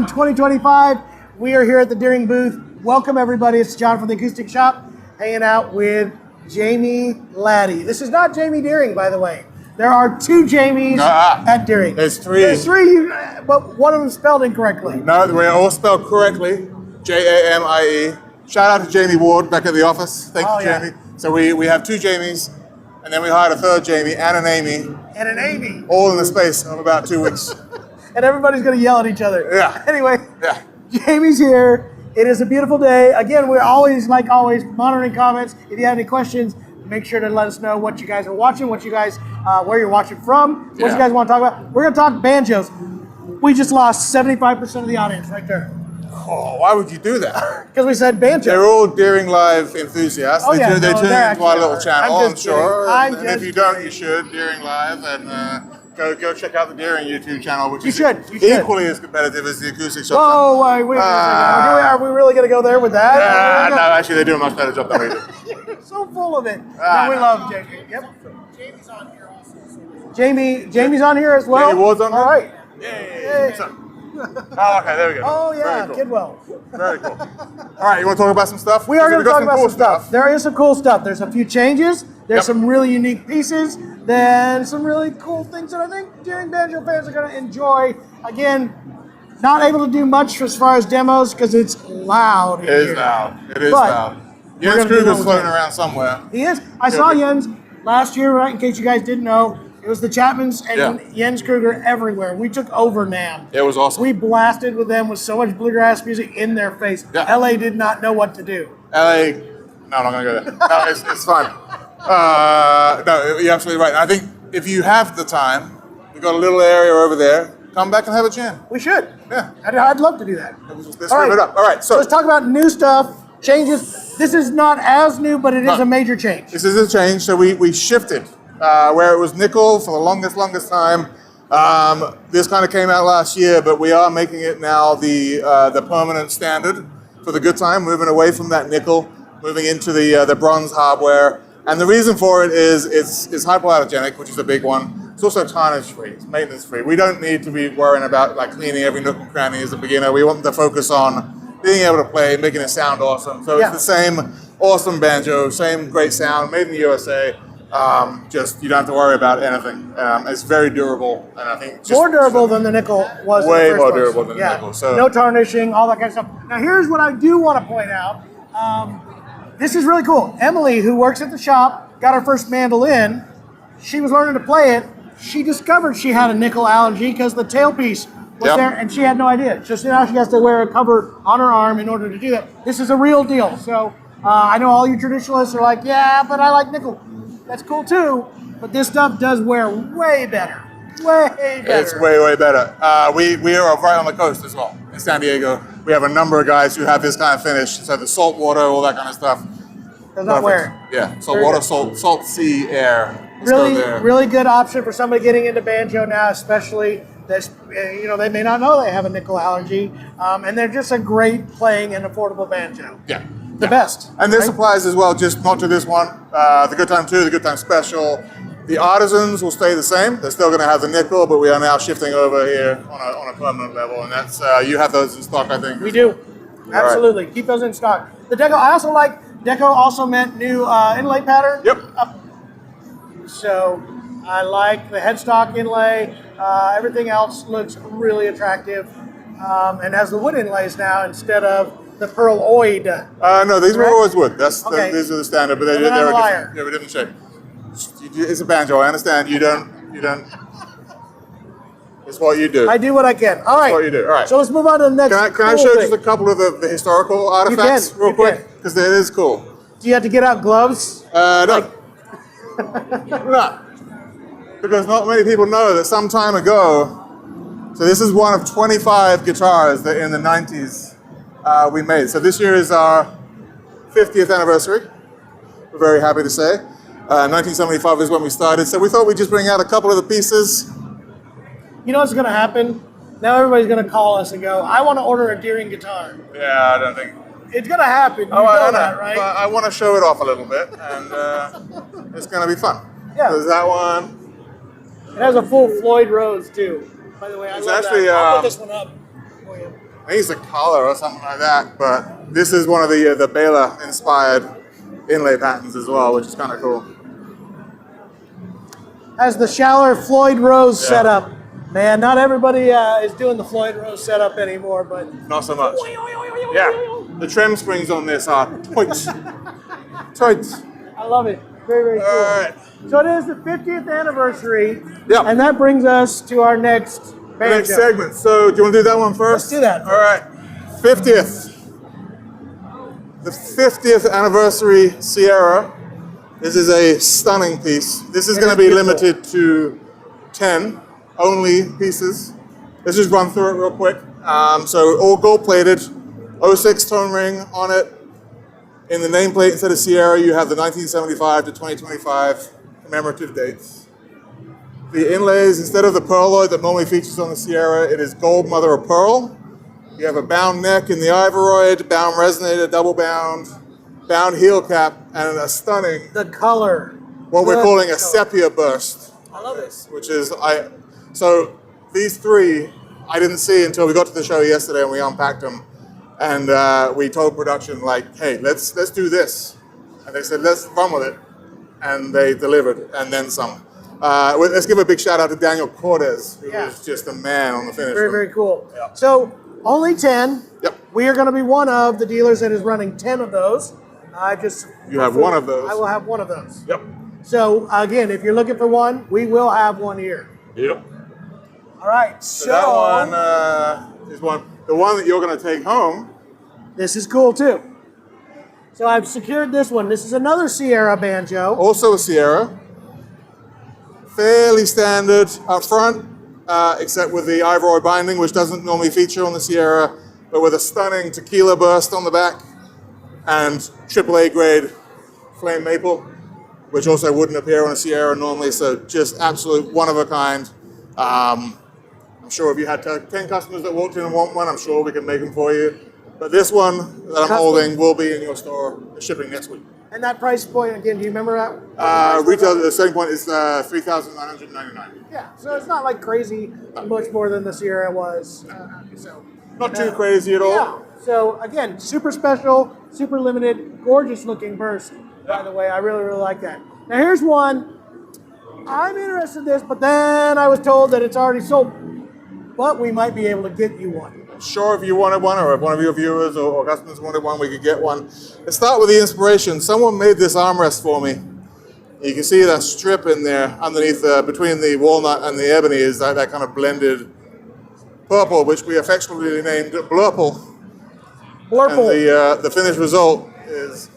Con 2025. We are here at the Deering booth. Welcome everybody. It's John from the Acoustic Shop, hanging out with Jamie Laddie. This is not Jamie Deering, by the way. There are two Jamies at Deering. There's three. There's three, but one of them spelled incorrectly. No, we're all spelled correctly. Jamie. Shout out to Jamie Ward back at the office. Thank you, Jamie. So we have two Jamies, and then we hired a third Jamie and an Amy. And an Amy. All in the space of about 2 weeks. And everybody's going to yell at each other. Yeah. Anyway, yeah. Jamie's here. It is a beautiful day. Again, we're always, like always, monitoring comments. If you have any questions, make sure to let us know what you guys are watching, what you guys, where you're watching from, what you guys want to talk about. We're going to talk banjos. We just lost 75% of the audience right there. Oh, why would you do that? Because we said banjo. They're all Deering Live enthusiasts. They tune into our little channel, I'm sure. And if you don't, you should. Deering Live, and go check out the Deering YouTube channel, which is equally as competitive as the Acoustic Shop. Oh, wait are we really going to go there with that? No, actually, they do a much better job than we do. You're so full of it. No, we love Jamie. Yep. Jamie's on here also. Jamie's on here as well? Jamie Ward's on here? All right. Yay. Oh, okay, there we go. Oh, yeah, cool. Kidwell. Very cool. All right, you want to talk about some stuff? We are going to talk about some stuff. There is some cool stuff. There's a few changes. There's some really unique pieces. Then some really cool things that I think Deering Banjo fans are going to enjoy. Again, not able to do much as far as demos because it's loud. It is loud. It is loud. Jens Kruger's floating around somewhere. He is. I saw Jens last year, right, in case you guys didn't know. It was the Chapmans and Jens Kruger everywhere. We took over NAMM. It was awesome. We blasted with them with so much bluegrass music in their face. Yeah. LA did not know what to do. LA, no, I'm not going to go there. No, it's fine. No, you're absolutely right. I think if you have the time, we've got a little area over there. Come back and have a jam. We should. Yeah. I'd love to do that. Let's rip it up. All right, so let's talk about new stuff, changes. This is not as new, but it is a major change. This is a change. So we shifted. Where it was nickel for the longest time. This kind of came out last year, but we are making it now the permanent standard for the Goodtime, moving away from that nickel, moving into the bronze hardware. And the reason for it is it's hypoallergenic, which is a big one. It's also tarnish free, it's maintenance free. We don't need to be worrying about like cleaning every nook and cranny as a beginner. We want to focus on being able to play, making it sound awesome. So it's the same awesome banjo, same great sound, made in the USA. Just you don't have to worry about anything. It's very durable, and I think more durable than the nickel was. Way more durable than the nickel. So no tarnishing, all that kind of stuff. Now here's what I do want to point out. This is really cool. Emily, who works at the shop, got her first mandolin. She was learning to play it. She discovered she had a nickel allergy because the tailpiece was there, and she had no idea. So now she has to wear a cover on her arm in order to do that. This is a real deal. So I know all you traditionalists are like, yeah, but I like nickel. That's cool too, but this stuff does wear way better. Way better. It's way better. We are right on the coast as well, in San Diego. We have a number of guys who have this kind of finish. So the salt water, all that kind of stuff. Does not wear it. Yeah, salt water, salt sea, air. Really good option for somebody getting into banjo now, especially this. They may not know they have a nickel allergy, and they're just a great playing and affordable banjo. Yeah. The best. And this applies as well, just not to this one. The Goodtime 2, the Goodtime Special. The Artisans will stay the same. They're still going to have the nickel, but we are now shifting over here on a permanent level. And that's you have those in stock, I think. We do. Absolutely. Right. Keep those in stock. The deco, I also like, deco also meant new inlay pattern. Yep. So I like the headstock inlay. Everything else looks really attractive. And has the wood inlays now instead of the pearl-oid. No, these were always wood. These are the standard, but they're a different shape. It's a banjo. I understand. You don't. It's what you do. I do what I can. All right. It's what you do. All right. So let's move on to the next. Can I show just a couple of the historical artifacts real quick? Because it is cool. Do you have to get out gloves? No. No. Because not many people know that some time ago. So this is one of 25 guitars that in the 90s. We made. So this year is our 50th anniversary. We're very happy to say. 1975 is when we started. So we thought we'd just bring out a couple of the pieces. You know what's going to happen? Now everybody's going to call us and go, I want to order a Deering guitar. Yeah, I don't think. It's going to happen. You know that, right? But I want to show it off a little bit, and it's going to be fun. Yeah. There's that one. It has a full Floyd Rose, too. By the way, I love that. I'll put this one up for you. I think it's a collar or something like that, but this is one of the Baylor inspired inlay patterns as well, which is kind of cool. Has the shallower Floyd Rose Yeah. setup. Man, not everybody is doing the Floyd Rose setup anymore, but Not so much. Yeah, the trem springs on this are tight. Tight. I love it. Very, very cool. All right. So it is the 50th anniversary, Yep. and that brings us to our next banjo. Next segment. So do you want to do that one first? Let's do that. All right. 50th. The 50th anniversary Sierra. This is a stunning piece. This is It going to is be beautiful. limited to 10 only pieces. Let's just run through it real quick. So all gold plated, 06 tone ring on it. In the nameplate, instead of Sierra, you have the 1975 to 2025 commemorative dates. The inlays, instead of the pearloid that normally features on the Sierra, it is gold mother of pearl. You have a bound neck in the Ivoroid, bound resonator, double bound heel cap, and a stunning, The color. what we're The calling a color. sepia burst, I love this. which is, so these three I didn't see until we got to the show yesterday and we unpacked them. And we told production, like, hey, let's do this. And they said, let's run with it. And they delivered, and then some. Let's give a big shout out to Daniel Cortez, who Yeah. is just a man on the finish. Very, room. very cool. Yeah. So only 10. Yep. We are going to be one of the dealers that is running 10 of those. You have one of those. I will have one of those. Yep. So again, if you're looking for one, we will have one here. Yep. All right. So that one is one. The one that you're going to take home. This is cool too. So I've secured this one. This is another Sierra banjo. Also a Sierra. Fairly standard up front, except with the Ivoroid binding, which doesn't normally feature on the Sierra, but with a stunning tequila burst on the back and AAA grade flame maple, which also wouldn't appear on a Sierra normally, so just absolute one of a kind. I'm sure if you had 10 customers that walked in and want one, I'm sure we can make them for you. But this one that I'm holding will be in your store, shipping next week. And that price point, again, do you remember that? Retail, the selling point is $3,999. Yeah, so it's not like crazy much more than the Sierra was. Not too crazy at all. Yeah. So again, super special, super limited, gorgeous looking burst. By the way, I really, really like that. Now here's one. I'm interested in this, but then I was told that it's already sold. But we might be able to get you one. Sure, if you wanted one, or if one of your viewers or customers wanted one, we could get one. Let's start with the inspiration. Someone made this armrest for me. You can see that strip in there underneath, between the walnut and the ebony, is that kind of blended purple, which we affectionately named Blurple. Blurple. And the finished result is,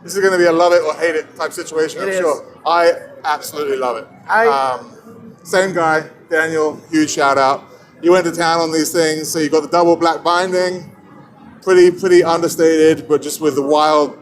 this is going to be a love it or hate it type situation, I'm sure. I absolutely love it. Same guy, Daniel, huge shout out. You went to town on these things, so you got the double black binding, pretty understated, but just with the wild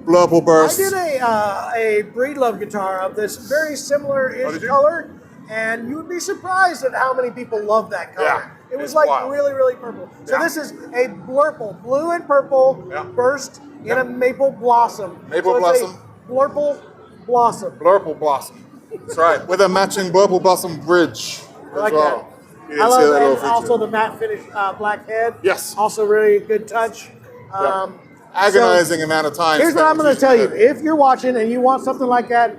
Blurple burst. I did a Breedlove guitar of this very similar-ish color, and you would be surprised at how many people love that color. Yeah, it was it's like wild. really, really purple. So Yeah. this is a Blurple, blue and purple burst in a maple blossom. Maple so it's blossom. a Blurple blossom. Blurple blossom. That's right, with a matching Blurple blossom bridge as like well. You I didn't see love that little that. feature. Also the matte finish black head. Yes. Also really good touch. Agonizing amount of time. Here's what I'm spent going to tell you. using it. If you're watching and you want something like that,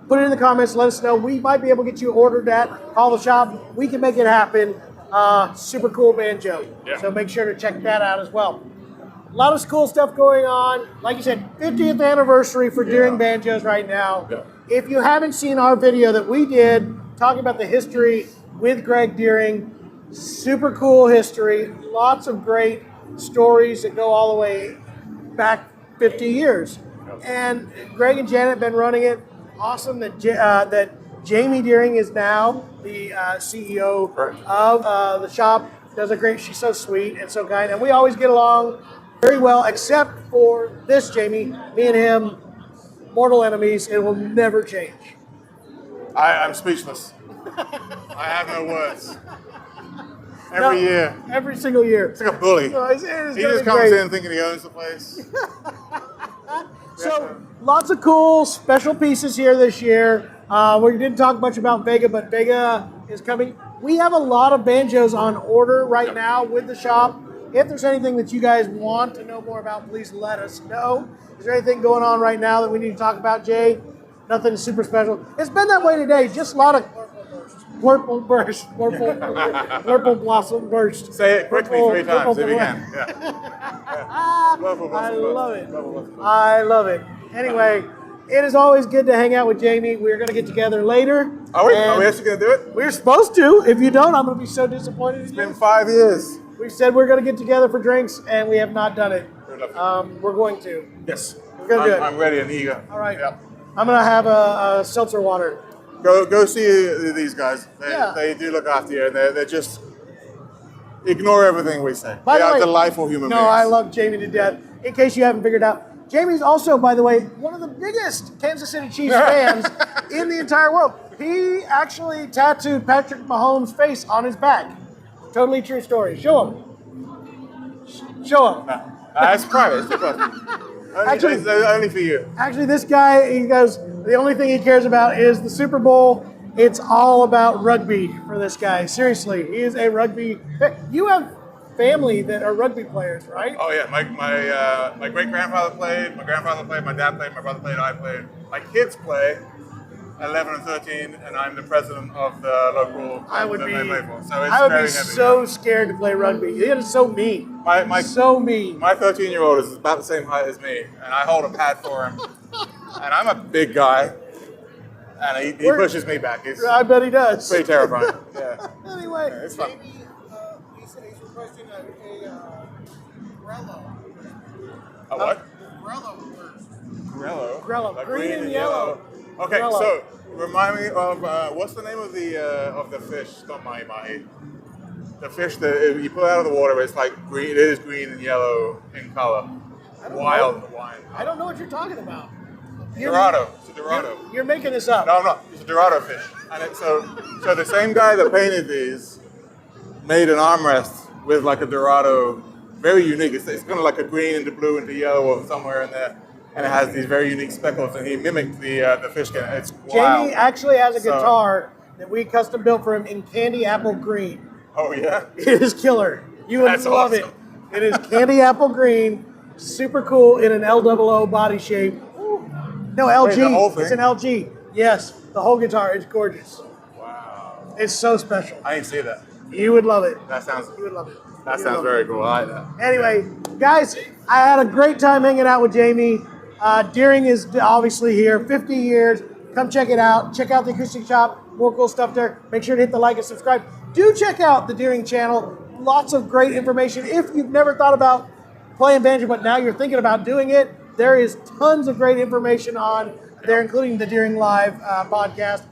put it in the comments. Let us know. We might be able to get you ordered that. Call the shop. We can make it happen. Super cool banjo. Yeah. So make sure to check that out as well. A lot of cool stuff going on. Like you said, 50th anniversary for Deering Banjos right now. Yeah. If you haven't seen our video that we did talking about the history with Greg Deering, super cool history. Lots of great stories that go all the way back 50 years. And Greg and Janet have been running it. Awesome that that Jamie Deering is now the CEO of the shop. Does a great, she's so sweet and so kind. And we always get along very well, except for this, Jamie. Me and him, mortal enemies. It will never change. I'm speechless. I have no words. Every year. Every single year. It's like a bully. No, it's He gonna just be comes great. in thinking he owns the place. So lots of cool special pieces here this year. We didn't talk much about Vega, but Vega is coming We have a lot of banjos on order right now with the shop. If there's anything that you guys want to know more about, please let us know. Is there anything going on right now that we need to talk about, Jay? Nothing super special. It's been that way today. Just a lot of Blurple burst. Blurple blossom burst. Say it quickly Blurple, 3 times if you blurple. can. Yeah. I love it. I love it. Anyway, it is always good to hang out with Jamie. We're going to get together later. Are we actually going to do it? We're supposed to. If you don't, I'm going to be so disappointed in It's you. been 5 years. We said we're going to get together for drinks, and we have not done it. We're going to. Yes. We're going to do it. I'm ready and eager. All right. Yep. I'm going to have a seltzer water. Go see these guys. They do look after you, and they're just ignore everything we say. By They the are way, delightful human no, beings. I love Jamie to death. In case you haven't figured out, Jamie's also, by the way, one of the biggest Kansas City Chiefs fans in the entire world. He actually tattooed Patrick Mahomes' face on his back. Totally true story. Show him. Show him. It's private. It's too private. Only for you. Actually, this guy, he goes, the only thing he cares about is the Super Bowl. It's all about rugby for this guy. Seriously, he is a rugby. You have family that are rugby players, right? Oh yeah, my great grandfather played. My grandfather played. My dad played. My brother played. I played. My kids play. 11 and 13, and I'm the president of the local club that they play for. So it's so scared to play rugby. It is so mean. So mean. My 13-year-old is about the same height as me, and I hold a pad for him. And I'm a big guy, and he pushes me back. I bet he does. Pretty terrifying. Yeah. Anyway, It's fun. he's requesting a Grello. A what? Grello first. Grello. Grello. Like Green and yellow. Okay, Grello. so remind me of what's the name of the fish? Not mahi. The fish that you pull out of the water. It's like green. It is green and yellow in color. Wild Hawaiian. I don't know what you're talking about. Dorado. It's a Dorado. You're making this up. No, I'm not. It's a Dorado fish. And so the same guy that painted these made an armrest with like a Dorado, very unique. It's kind of like a green into blue into yellow or somewhere in there. And it has these very unique speckles, and he mimicked the fish skin. It's wild. Jamie actually has a guitar that we custom built for him in candy apple green. Oh yeah? It is killer. You would That's love awesome. it. It is candy apple green, super cool in an LOO body shape. No, LG. Wait, the whole thing? It's an LG. Yes, the whole guitar is gorgeous. Wow. It's so special. I didn't see that. You would love it. You would love it. That sounds very cool. I like that. Anyway, guys, I had a great time hanging out with Jamie. Deering is obviously here, 50 years. Come check it out. Check out the Acoustic Shop. More cool stuff there. Make sure to hit the like and subscribe. Do check out the Deering channel. Lots of great information. If you've never thought about playing banjo, but now you're thinking about doing it, there is tons of great information on there, including the Deering Live podcast.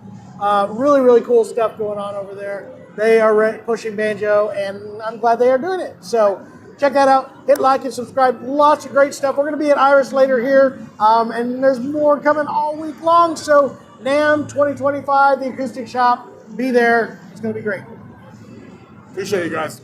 Really, really cool stuff going on over there. They are pushing banjo, and I'm glad they are doing it. So check that out. Hit like and subscribe. Lots of great stuff. We're going to be at Iris later here, and there's more coming all week long. So NAMM 2025, the Acoustic Shop, be there. It's going to be great. Appreciate you guys.